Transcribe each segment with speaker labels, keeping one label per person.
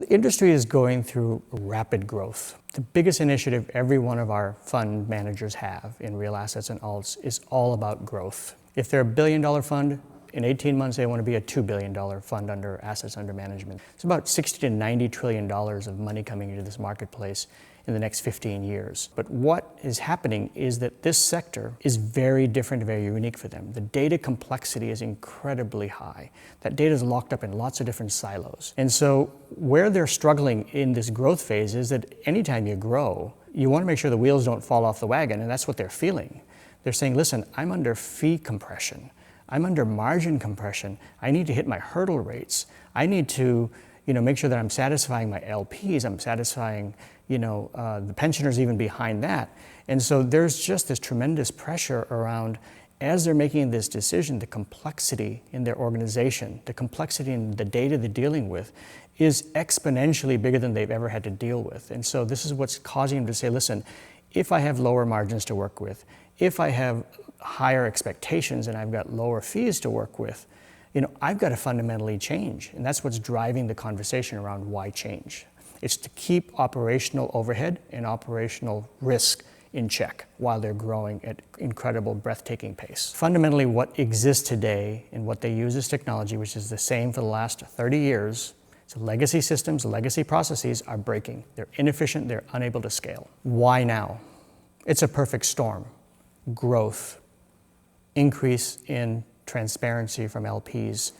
Speaker 1: The industry is going through rapid growth. The biggest initiative every one of our fund managers have in real assets and alts is all about growth. If they're a $1 billion fund, in 18 months they want to be a $2 billion fund under assets under management. It's about $60 to $90 trillion of money coming into this marketplace in the next 15 years. But what is happening is that this sector is very different, very unique for them. The data complexity is incredibly high. That data is locked up in lots of different silos. And so where they're struggling in this growth phase is that anytime you grow, you want to make sure the wheels don't fall off the wagon, and that's what they're feeling. They're saying, listen, I'm under fee compression. I'm under margin compression. I need to hit my hurdle rates. I need to make sure that I'm satisfying my LPs, I'm satisfying the pensioners even behind that. And so there's just this tremendous pressure around, as they're making this decision, the complexity in their organization, the complexity in the data they're dealing with is exponentially bigger than they've ever had to deal with. And so this is what's causing them to say, listen, if I have lower margins to work with, if I have higher expectations and I've got lower fees to work with, I've got to fundamentally change. And that's what's driving the conversation around why change. It's to keep operational overhead and operational risk in check while they're growing at incredible, breathtaking pace. Fundamentally, what exists today and what they use as technology, which is the same for the last 30 years, so legacy systems, legacy processes are breaking. They're inefficient, they're unable to scale. Why now? It's a perfect storm. Growth, increase in transparency from LPs,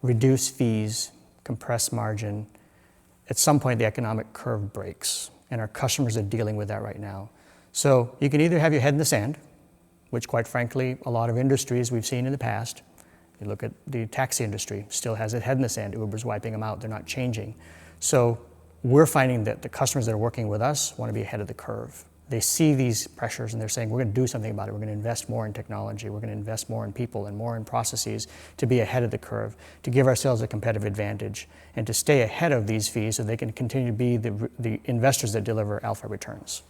Speaker 1: reduce fees, compress margin. At some point, the economic curve breaks, and our customers are dealing with that right now. So you can either have your head in the sand, which quite frankly, a lot of industries we've seen in the past. You look at the taxi industry, still has its head in the sand. Uber's wiping them out, they're not changing. So we're finding that the customers that are working with us want to be ahead of the curve. They see these pressures and they're saying, we're going to do something about it. We're going to invest more in technology. We're going to invest more in people and more in processes to be ahead of the curve, to give ourselves a competitive advantage, and to stay ahead of these fees so they can continue to be the investors that deliver alpha returns.